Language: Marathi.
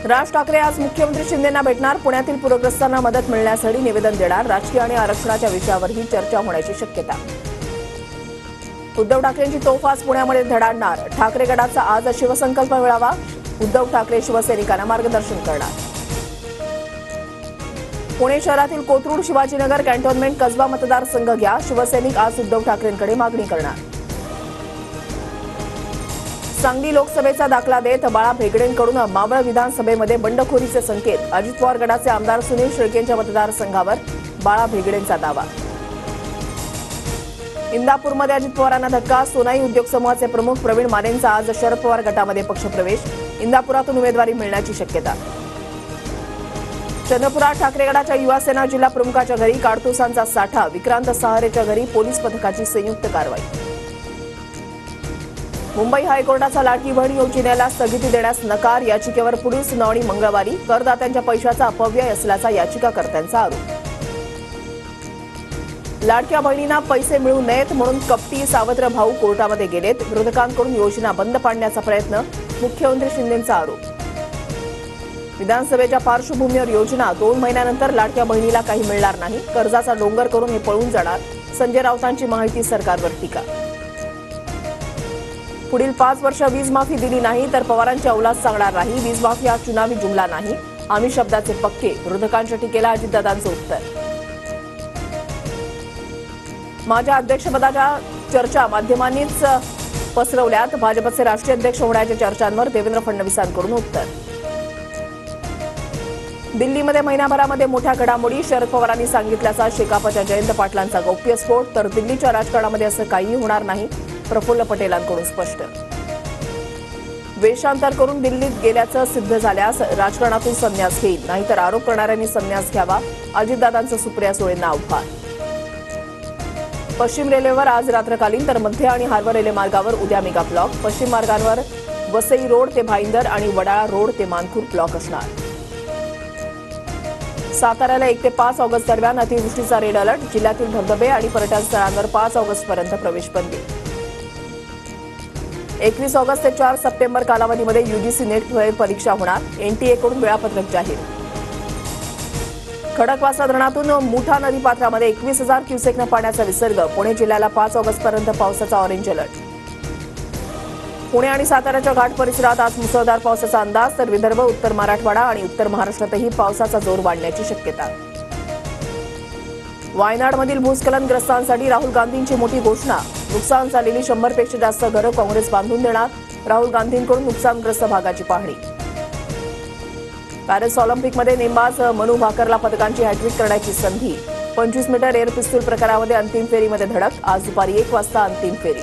राज ठाकरे आज मुख्यमंत्री शिंदेंना भेटणार. पुण्यातील पूरग्रस्तांना मदत मिळण्यासाठी निवेदन देणार. राजकीय आणि आरक्षणाच्या विषयावरही चर्चा होण्याची शक्यता. उद्धव ठाकरेंची तोफ आज पुण्यामध्ये धडाडणार. ठाकरे गटाचा आज शिवसंकल्प मेळावा. उद्धव ठाकरे शिवसैनिकांना मार्गदर्शन करणार. पुणे शहरातील कोथरूड शिवाजीनगर कॅन्टोन्मेंट कसबा मतदारसंघ घ्या. शिवसैनिक आज उद्धव ठाकरेंकडे मागणी करणार. सांगली लोकसभेचा दाखला देत बाळा भेगडेंकडून मावळ विधानसभेमध्ये बंडखोरीचे संकेत. अजित पवार गटाचे आमदार सुनील शेळकेंच्या मतदारसंघावर बाळा भेगडेंचा दावा. इंदापूरमध्ये अजित पवारांना धक्का. सोनाई उद्योग समूहाचे प्रमुख प्रवीण मानेंचा आज शरद पवार गटामध्ये पक्षप्रवेश. इंदापुरातून उमेदवारी मिळण्याची शक्यता. चंद्रपुरात ठाकरे गटाच्या युवासेना जिल्हा प्रमुखाच्या घरी काडतुसांचा साठा. विक्रांत सहारेच्या घरी पोलीस पथकाची संयुक्त कारवाई. मुंबई हायकोर्टाचा लाडकी बहीण योजनेला स्थगिती देण्यास नकार. याचिकेवर पुढील सुनावणी मंगळवारी. करदात्यांच्या पैशाचा अपव्यय असल्याचा याचिकाकर्त्यांचा आरोप. लाडक्या बहिणींना पैसे मिळू नयेत म्हणून कपटी सावत्र भाऊ कोर्टामध्ये गेलेत. विरोधकांकडून योजना बंद पाडण्याचा प्रयत्न. मुख्यमंत्री शिंदेंचा आरोप. विधानसभेच्या पार्श्वभूमीवर योजना. 2 महिन्यानंतर लाडक्या बहिणीला काही मिळणार नाही. कर्जाचा डोंगर करून हे पळून जाणार. संजय राऊतांची माहिती. सरकारवर टीका. पुढील 5 वर्ष वीज माफी दिली नाही तर पवारांची औलाद सांगणार नाही. वीज माफी हा चुनावी जुमला नाही. आम्ही शब्दाचे पक्के. विरोधकांच्या टीकेला अजितदादांचं उत्तर. माझ्या अध्यक्षपदाच्या चर्चा माध्यमांनीच पसरवल्यात. भाजपचे राष्ट्रीय अध्यक्ष होण्याच्या चर्चांवर देवेंद्र फडणवीसांकडून उत्तर. दिल्लीमध्ये महिनाभरामध्ये मोठ्या घडामोडी. शरद पवारांनी सांगितल्याचा शेकापच्या जयंत पाटलांचा गौप्यस्फोट. तर दिल्लीच्या राजकारणामध्ये असं काहीही होणार नाही. प्रफुल्ल पटेलांकडून स्पष्ट. वेषांतर करून दिल्लीत गेल्याचं सिद्ध झाल्यास राजकारणातून संन्यास घेईल. नाहीतर आरोप करणाऱ्यांनी संन्यास घ्यावा. अजितदादांचं सुप्रिया सुळेंना आव्हान. पश्चिम रेल्वेवर आज रात्रकालीन तर मध्य आणि हार्बर रेल्वे मार्गावर उद्या मेगा ब्लॉक. पश्चिम मार्गांवर वसई रोड ते भाईंदर आणि वडाळा रोड ते मानखूर ब्लॉक असणार. साताऱ्याला 1 ते 5 ऑगस्ट दरम्यान अतिवृष्टीचा रेड अलर्ट. जिल्ह्यातील धबधबे आणि पर्यटन स्थळांवर 5 ऑगस्टपर्यंत प्रवेशबंदी. 21 ऑगस्ट ते 4 सप्टेंबर कालावधीमध्ये यूजीसी नेट परीक्षा होणार. एनटीएकडून वेळापत्रक जाहीर. खडकवासला धरणातून मुठा नदीपात्रामध्ये 21,000 क्युसेकनं पाण्याचा विसर्ग. पुणे जिल्ह्याला 5 ऑगस्टपर्यंत पावसाचा ऑरेंज अलर्ट. पुणे आणि साताऱ्याच्या घाट परिसरात आज मुसळधार पावसाचा अंदाज. तर विदर्भ, उत्तर मराठवाडा आणि उत्तर महाराष्ट्रातही पावसाचा जोर वाढण्याची शक्यता. वायनाडमधील भूस्खलनग्रस्तांसाठी राहुल गांधींची मोठी घोषणा. नुकसान झालेली 100पेक्षा जास्त घरं काँग्रेस बांधून देणार. राहुल गांधींकडून नुकसानग्रस्त भागाची पाहणी. पॅरिस ऑलिम्पिकमध्ये नेमबाज मनू भाकरला पदकांची हॅट्रिक करण्याची संधी. 25 मीटर एअर पिस्तूल प्रकारामध्ये अंतिम फेरीमध्ये धडक. आज दुपारी 1 वाजता अंतिम फेरी.